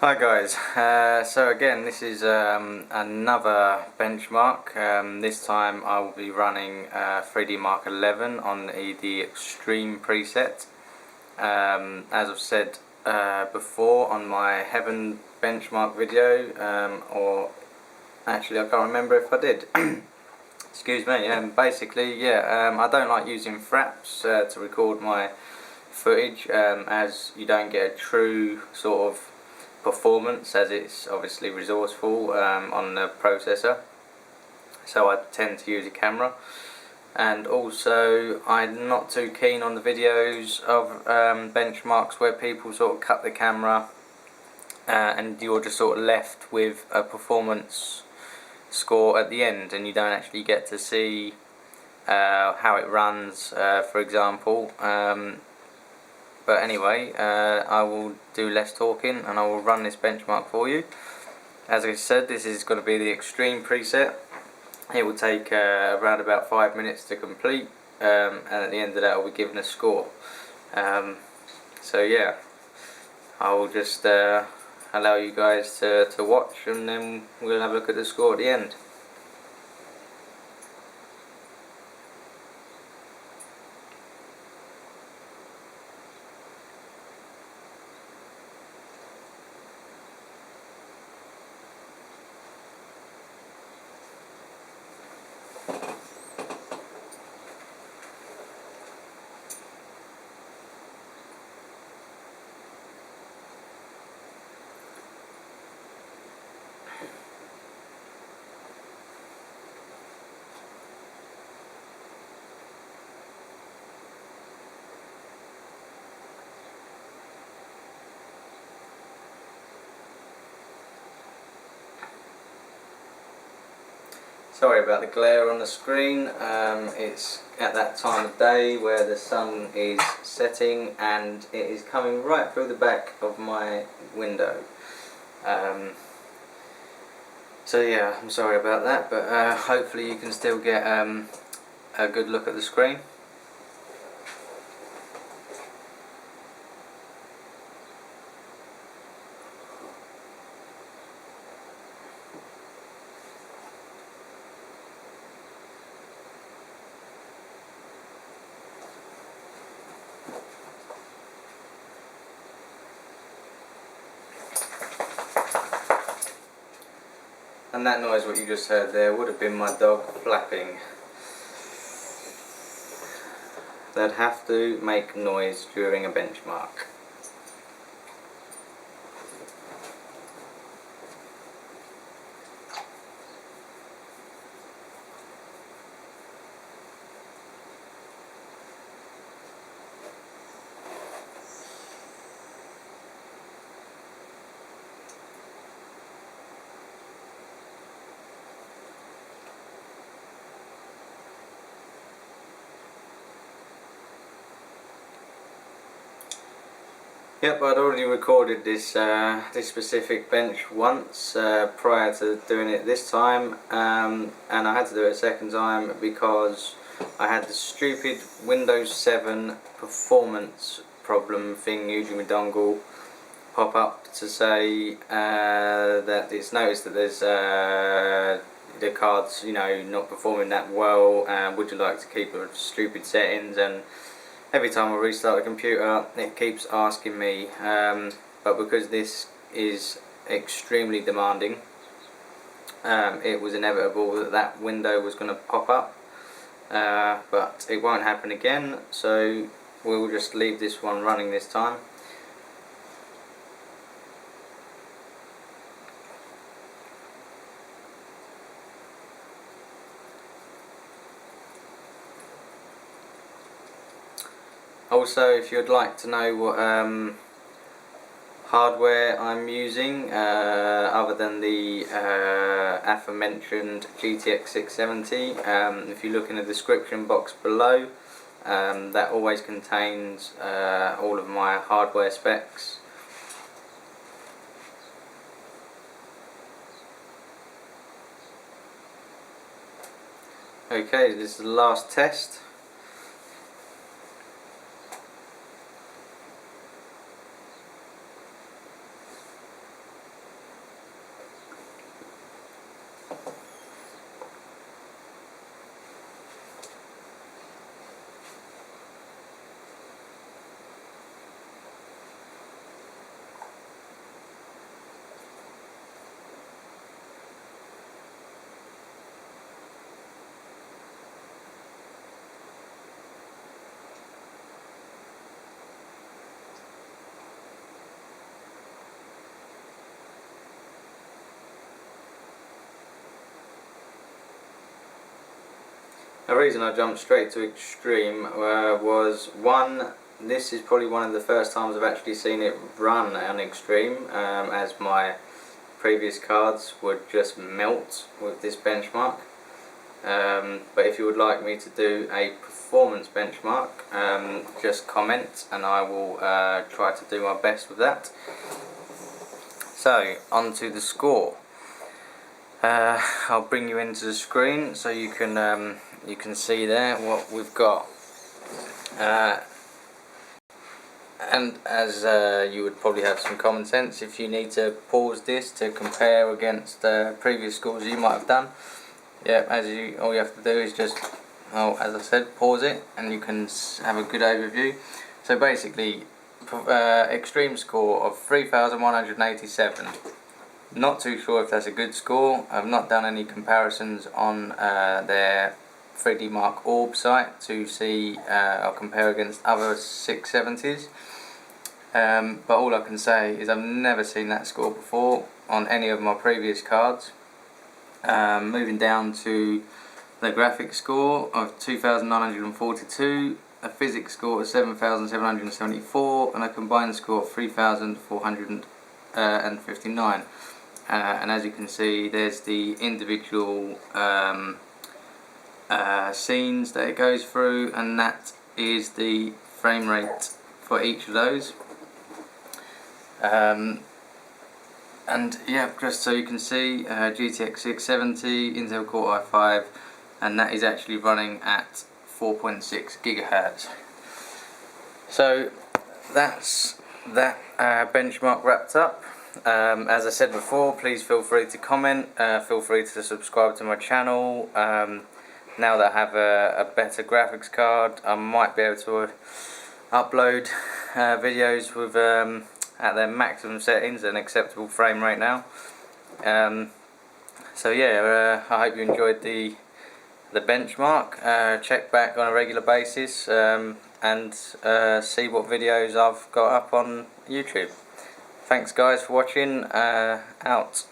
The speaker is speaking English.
Hi guys, so again this is another benchmark. This time I will be running 3DMark 11 on the IV Extreme preset. As I've said before on my Heaven benchmark video, or actually I can't remember if I did. Excuse me. Basically, I don't like using fraps to record my footage, as you don't get a true sort of performance, as it's obviously resourceful on the processor, so I tend to use a camera. And also I'm not too keen on the videos of benchmarks where people sort of cut the camera and you're just sort of left with a performance score at the end and you don't actually get to see how it runs, for example. But anyway, I will do less talking and I will run this benchmark for you. As I said, this is going to be the Extreme preset. It will take around about 5 minutes to complete, and at the end of that I will be given a score. So yeah, I will just allow you guys to watch, and then we'll have a look at the score at the end. Sorry about the glare on the screen. It's at that time of day where the sun is setting and it is coming right through the back of my window. So yeah, I'm sorry about that, but hopefully you can still get a good look at the screen. And that noise, what you just heard there, would have been my dog flapping. They'd have to make noise during a benchmark. Yep, I'd already recorded this this specific bench once prior to doing it this time, and I had to do it a second time because I had the stupid Windows 7 performance problem thing using my dongle pop up to say that it's noticed that there's the cards, you know, not performing that well, and would you like to keep the stupid settings. And every time I restart the computer it keeps asking me, but because this is extremely demanding, it was inevitable that that window was going to pop up, but it won't happen again, so we'll just leave this one running this time. Also, if you'd like to know what hardware I'm using, other than the aforementioned GTX 670, if you look in the description box below, that always contains all of my hardware specs. Okay, this is the last test. The reason I jumped straight to Extreme was one, this is probably one of the first times I've actually seen it run on Extreme, as my previous cards would just melt with this benchmark. But if you would like me to do a performance benchmark, just comment and I will try to do my best with that. So, onto the score. I'll bring you into the screen so you can see there what we've got. And as you would probably have some common sense, if you need to pause this to compare against previous scores you might have done, yeah, all you have to do is just, as I said, pause it and you can have a good overview. So basically, extreme score of 3,187. Not too sure if that's a good score. I've not done any comparisons on their 3DMark orb site to see or compare against other 670s. But all I can say is I've never seen that score before on any of my previous cards. Moving down to the graphics score of 2,942, a physics score of 7,774, and a combined score of 3,459. And as you can see, there's the individual scenes that it goes through, and that is the frame rate for each of those. And yeah, just so you can see, GTX 670, Intel Core i5, and that is actually running at 4.6 GHz. So that's that benchmark wrapped up. As I said before, please feel free to comment, feel free to subscribe to my channel. Now that I have a better graphics card, I might be able to upload videos with at their maximum settings and acceptable frame rate now. So yeah, I hope you enjoyed the benchmark. Check back on a regular basis and see what videos I've got up on YouTube. Thanks guys for watching, out.